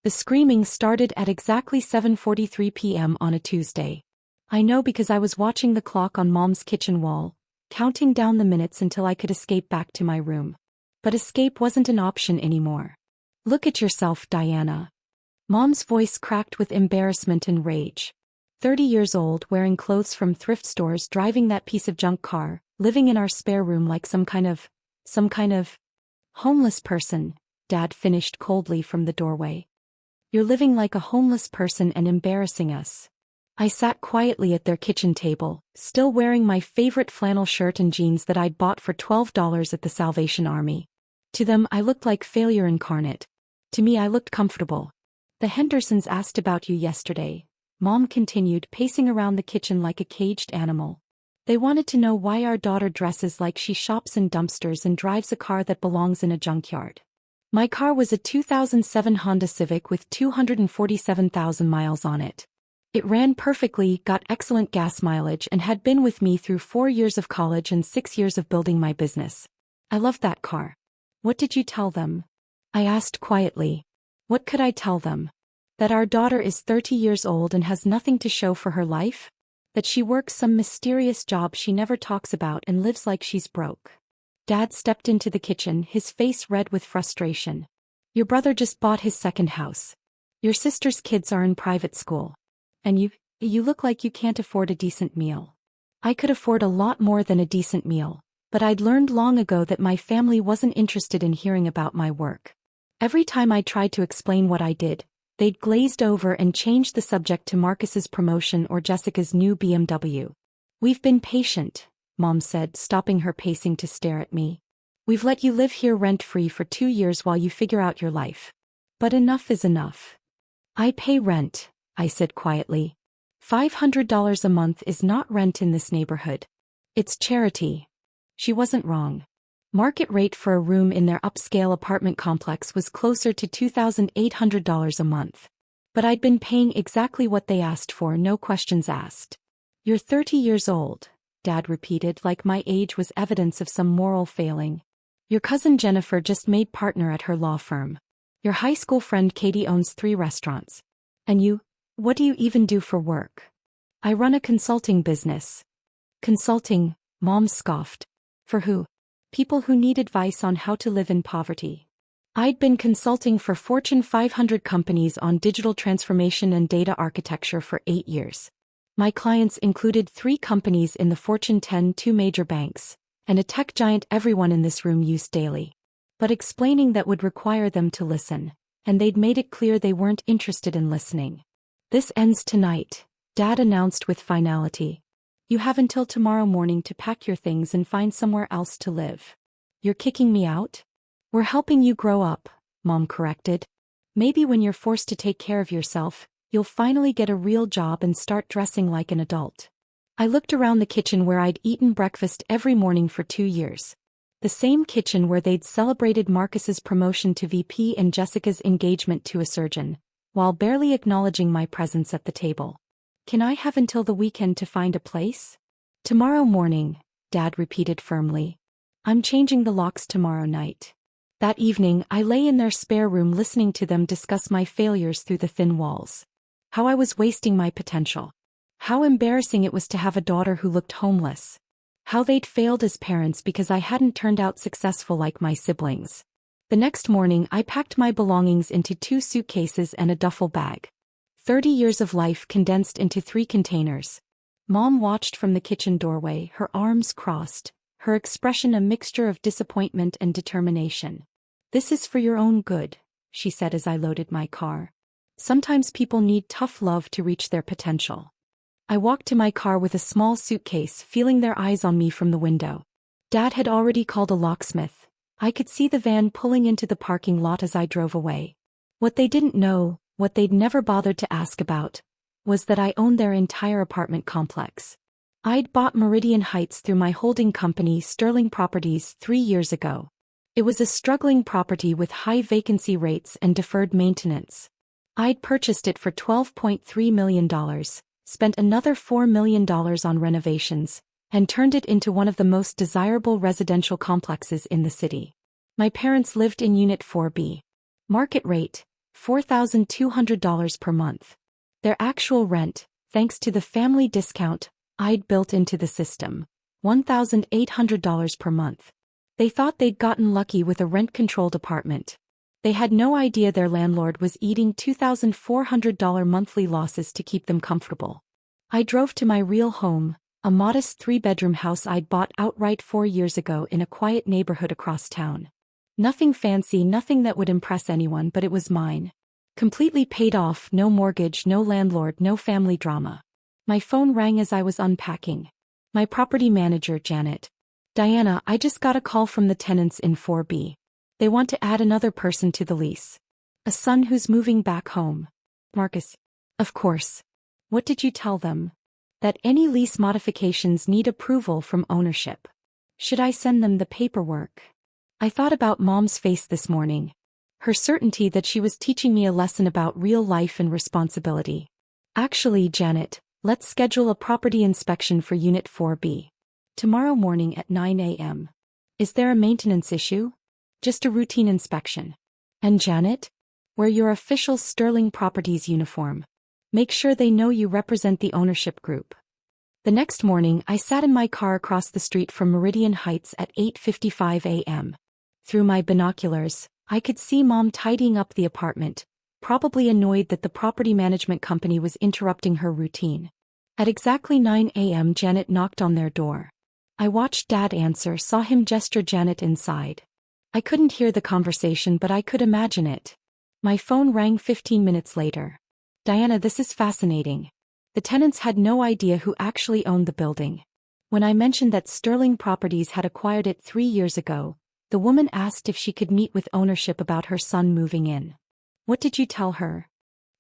The screaming started at exactly 7:43 p.m. on a Tuesday. I know because I was watching the clock on Mom's kitchen wall, counting down the minutes until I could escape back to my room. But escape wasn't an option anymore. Look at yourself, Diana. Mom's voice cracked with embarrassment and rage. 30 years old, wearing clothes from thrift stores, driving that piece of junk car, living in our spare room like some kind of homeless person, Dad finished coldly from the doorway. You're living like a homeless person and embarrassing us. I sat quietly at their kitchen table, still wearing my favorite flannel shirt and jeans that I'd bought for $12 at the Salvation Army. To them, I looked like failure incarnate. To me, I looked comfortable. The Hendersons asked about you yesterday, Mom continued, pacing around the kitchen like a caged animal. They wanted to know why our daughter dresses like she shops in dumpsters and drives a car that belongs in a junkyard. My car was a 2007 Honda Civic with 247,000 miles on it. It ran perfectly, got excellent gas mileage, and had been with me through 4 years of college and 6 years of building my business. I loved that car. What did you tell them? I asked quietly. What could I tell them? That our daughter is 30 years old and has nothing to show for her life? That she works some mysterious job she never talks about and lives like she's broke? Dad stepped into the kitchen, his face red with frustration. Your brother just bought his second house. Your sister's kids are in private school. And you look like you can't afford a decent meal. I could afford a lot more than a decent meal, but I'd learned long ago that my family wasn't interested in hearing about my work. Every time I tried to explain what I did, they'd glazed over and changed the subject to Marcus's promotion or Jessica's new BMW. We've been patient, Mom said, stopping her pacing to stare at me. We've let you live here rent-free for 2 years while you figure out your life. But enough is enough. I pay rent, I said quietly. $500 a month is not rent in this neighborhood. It's charity. She wasn't wrong. Market rate for a room in their upscale apartment complex was closer to $2,800 a month. But I'd been paying exactly what they asked for, no questions asked. You're 30 years old, Dad repeated, like my age was evidence of some moral failing. Your cousin Jennifer just made partner at her law firm. Your high school friend Katie owns 3 restaurants. And you, what do you even do for work? I run a consulting business. Consulting, Mom scoffed. For who? People who need advice on how to live in poverty. I'd been consulting for Fortune 500 companies on digital transformation and data architecture for 8 years. My clients included 3 companies in the Fortune 10, 2 major banks, and a tech giant everyone in this room used daily. But explaining that would require them to listen, and they'd made it clear they weren't interested in listening. This ends tonight, Dad announced with finality. You have until tomorrow morning to pack your things and find somewhere else to live. You're kicking me out? We're helping you grow up, Mom corrected. Maybe when you're forced to take care of yourself, you'll finally get a real job and start dressing like an adult. I looked around the kitchen where I'd eaten breakfast every morning for 2 years. The same kitchen where they'd celebrated Marcus's promotion to VP and Jessica's engagement to a surgeon, while barely acknowledging my presence at the table. Can I have until the weekend to find a place? Tomorrow morning, Dad repeated firmly. I'm changing the locks tomorrow night. That evening, I lay in their spare room listening to them discuss my failures through the thin walls. How I was wasting my potential. How embarrassing it was to have a daughter who looked homeless. How they'd failed as parents because I hadn't turned out successful like my siblings. The next morning, I packed my belongings into 2 suitcases and a duffel bag. 30 years of life condensed into 3 containers. Mom watched from the kitchen doorway, her arms crossed, her expression a mixture of disappointment and determination. This is for your own good, she said as I loaded my car. Sometimes people need tough love to reach their potential. I walked to my car with a small suitcase, feeling their eyes on me from the window. Dad had already called a locksmith. I could see the van pulling into the parking lot as I drove away. What they didn't know, what they'd never bothered to ask about, was that I owned their entire apartment complex. I'd bought Meridian Heights through my holding company Sterling Properties 3 years ago. It was a struggling property with high vacancy rates and deferred maintenance. I'd purchased it for $12.3 million, spent another $4 million on renovations, and turned it into one of the most desirable residential complexes in the city. My parents lived in Unit 4B. Market rate, $4,200 per month. Their actual rent, thanks to the family discount I'd built into the system, $1,800 per month. They thought they'd gotten lucky with a rent-controlled apartment. They had no idea their landlord was eating $2,400 monthly losses to keep them comfortable. I drove to my real home, a modest 3-bedroom house I'd bought outright 4 years ago in a quiet neighborhood across town. Nothing fancy, nothing that would impress anyone, but it was mine. Completely paid off, no mortgage, no landlord, no family drama. My phone rang as I was unpacking. My property manager, Janet. Diana, I just got a call from the tenants in 4B. They want to add another person to the lease. A son who's moving back home. Marcus. Of course. What did you tell them? That any lease modifications need approval from ownership. Should I send them the paperwork? I thought about Mom's face this morning. Her certainty that she was teaching me a lesson about real life and responsibility. Actually, Janet, let's schedule a property inspection for Unit 4B. Tomorrow morning at 9 a.m. Is there a maintenance issue? Just a routine inspection. And Janet? Wear your official Sterling Properties uniform. Make sure they know you represent the ownership group. The next morning, I sat in my car across the street from Meridian Heights at 8:55 a.m. Through my binoculars, I could see Mom tidying up the apartment, probably annoyed that the property management company was interrupting her routine. At exactly 9 a.m. Janet knocked on their door. I watched Dad answer, saw him gesture Janet inside. I couldn't hear the conversation, but I could imagine it. My phone rang 15 minutes later. Diana, this is fascinating. The tenants had no idea who actually owned the building. When I mentioned that Sterling Properties had acquired it 3 years ago, the woman asked if she could meet with ownership about her son moving in. What did you tell her?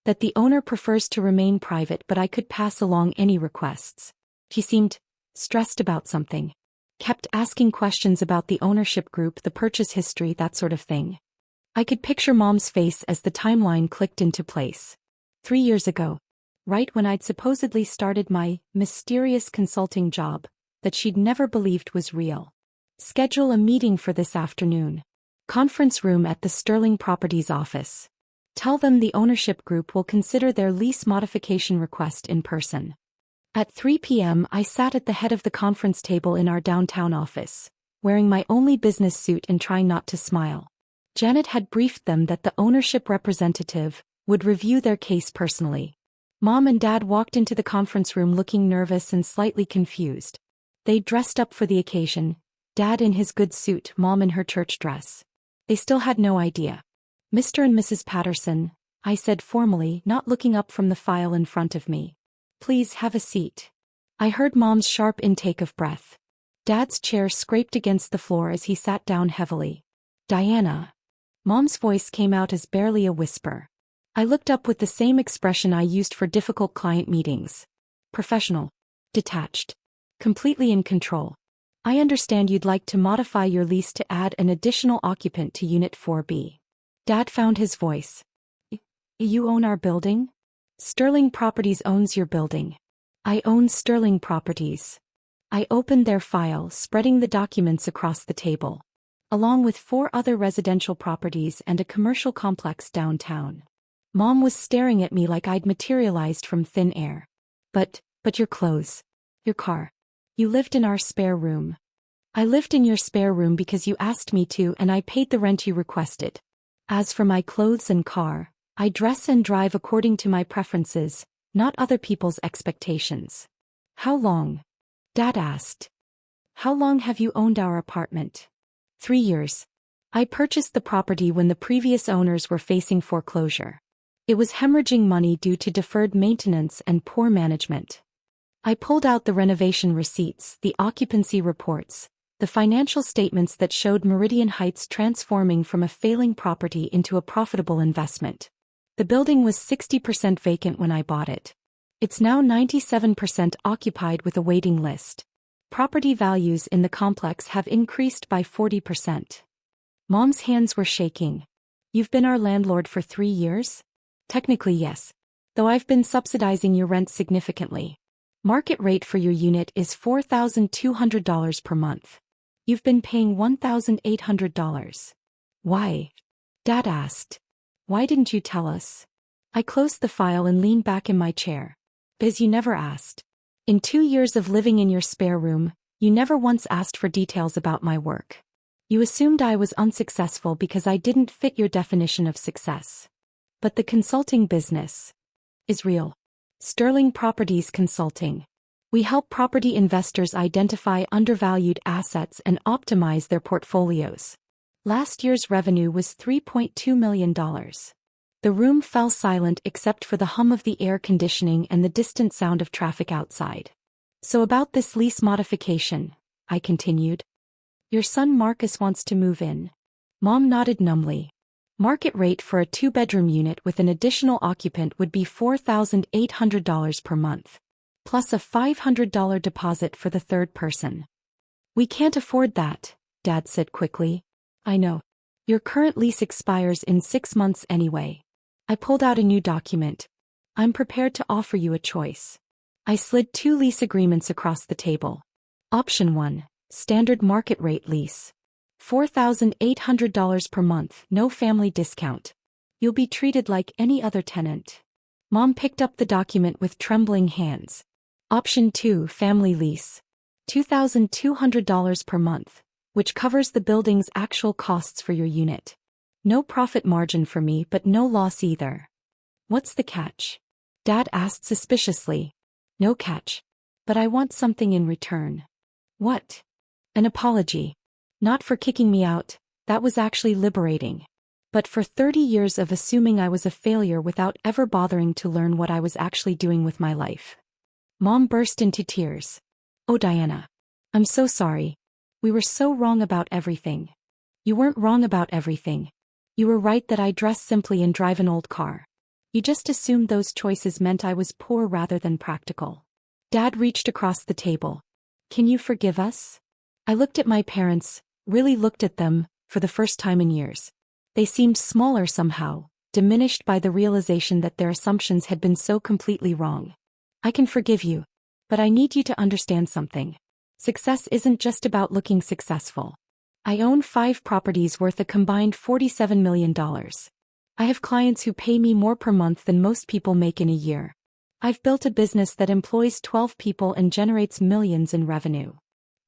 That the owner prefers to remain private, but I could pass along any requests. She seemed stressed about something. Kept asking questions about the ownership group, the purchase history, that sort of thing. I could picture Mom's face as the timeline clicked into place. 3 years ago. Right when I'd supposedly started my mysterious consulting job, that she'd never believed was real. Schedule a meeting for this afternoon. Conference room at the Sterling Properties office. Tell them the ownership group will consider their lease modification request in person. At 3 p.m. I sat at the head of the conference table in our downtown office, wearing my only business suit and trying not to smile. Janet had briefed them that the ownership representative would review their case personally. Mom and Dad walked into the conference room looking nervous and slightly confused. They dressed up for the occasion, Dad in his good suit, Mom in her church dress. They still had no idea. Mr. and Mrs. Patterson, I said formally, not looking up from the file in front of me. Please have a seat. I heard Mom's sharp intake of breath. Dad's chair scraped against the floor as he sat down heavily. Diana. Mom's voice came out as barely a whisper. I looked up with the same expression I used for difficult client meetings. Professional. Detached. Completely in control. I understand you'd like to modify your lease to add an additional occupant to Unit 4B. Dad found his voice. You own our building? Sterling Properties owns your building. I own Sterling Properties. I opened their file, spreading the documents across the table. Along with 4 other residential properties and a commercial complex downtown. Mom was staring at me like I'd materialized from thin air. But your clothes. Your car. You lived in our spare room. I lived in your spare room because you asked me to, and I paid the rent you requested. As for my clothes and car, I dress and drive according to my preferences, not other people's expectations. How long? Dad asked. How long have you owned our apartment? 3 years. I purchased the property when the previous owners were facing foreclosure. It was hemorrhaging money due to deferred maintenance and poor management. I pulled out the renovation receipts, the occupancy reports, the financial statements that showed Meridian Heights transforming from a failing property into a profitable investment. The building was 60% vacant when I bought it. It's now 97% occupied with a waiting list. Property values in the complex have increased by 40%. Mom's hands were shaking. You've been our landlord for 3 years? Technically yes. Though I've been subsidizing your rent significantly. Market rate for your unit is $4,200 per month. You've been paying $1,800. Why? Dad asked. Why didn't you tell us? I closed the file and leaned back in my chair. Because you never asked. In 2 years of living in your spare room, you never once asked for details about my work. You assumed I was unsuccessful because I didn't fit your definition of success. But the consulting business is real. Sterling Properties Consulting. We help property investors identify undervalued assets and optimize their portfolios. Last year's revenue was $3.2 million. The room fell silent except for the hum of the air conditioning and the distant sound of traffic outside. So about this lease modification, I continued. Your son Marcus wants to move in. Mom nodded numbly. Market rate for a 2-bedroom unit with an additional occupant would be $4,800 per month. Plus a $500 deposit for the third person. We can't afford that, Dad said quickly. I know. Your current lease expires in 6 months anyway. I pulled out a new document. I'm prepared to offer you a choice. I slid 2 lease agreements across the table. Option 1, standard market rate lease. $4,800 per month, no family discount. You'll be treated like any other tenant. Mom picked up the document with trembling hands. Option 2, family lease. $2,200 per month, which covers the building's actual costs for your unit. No profit margin for me, but no loss either. What's the catch? Dad asked suspiciously. No catch. But I want something in return. What? An apology. Not for kicking me out, that was actually liberating. But for 30 years of assuming I was a failure without ever bothering to learn what I was actually doing with my life. Mom burst into tears. Oh Diana. I'm so sorry. We were so wrong about everything. You weren't wrong about everything. You were right that I dress simply and drive an old car. You just assumed those choices meant I was poor rather than practical. Dad reached across the table. Can you forgive us? I looked at my parents, really looked at them, for the first time in years. They seemed smaller somehow, diminished by the realization that their assumptions had been so completely wrong. I can forgive you. But I need you to understand something. Success isn't just about looking successful. I own 5 properties worth a combined $47 million. I have clients who pay me more per month than most people make in a year. I've built a business that employs 12 people and generates millions in revenue.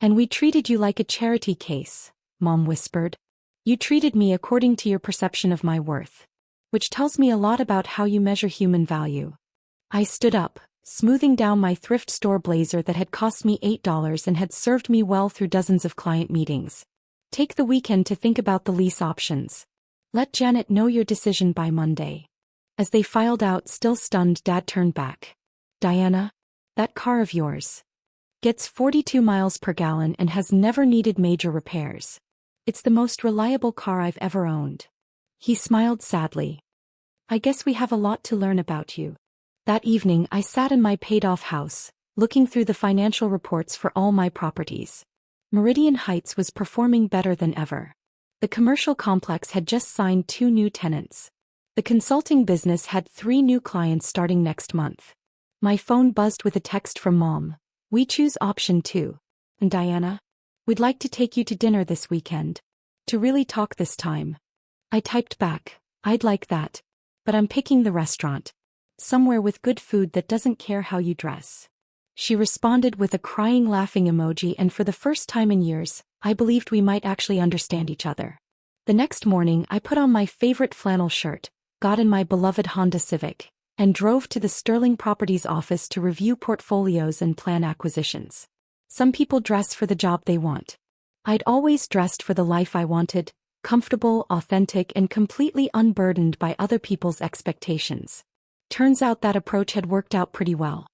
And we treated you like a charity case, Mom whispered. You treated me according to your perception of my worth. Which tells me a lot about how you measure human value. I stood up, smoothing down my thrift store blazer that had cost me $8 and had served me well through dozens of client meetings. Take the weekend to think about the lease options. Let Janet know your decision by Monday. As they filed out, still stunned, Dad turned back. Diana, that car of yours gets 42 miles per gallon and has never needed major repairs. It's the most reliable car I've ever owned. He smiled sadly. I guess we have a lot to learn about you. That evening I sat in my paid-off house, looking through the financial reports for all my properties. Meridian Heights was performing better than ever. The commercial complex had just signed 2 new tenants. The consulting business had 3 new clients starting next month. My phone buzzed with a text from Mom. We choose option 2. And Diana? We'd like to take you to dinner this weekend. To really talk this time. I typed back, I'd like that. But I'm picking the restaurant. Somewhere with good food that doesn't care how you dress. She responded with a crying laughing emoji, and for the first time in years, I believed we might actually understand each other. The next morning I put on my favorite flannel shirt, got in my beloved Honda Civic, and drove to the Sterling Properties office to review portfolios and plan acquisitions. Some people dress for the job they want. I'd always dressed for the life I wanted, comfortable, authentic, and completely unburdened by other people's expectations. Turns out that approach had worked out pretty well.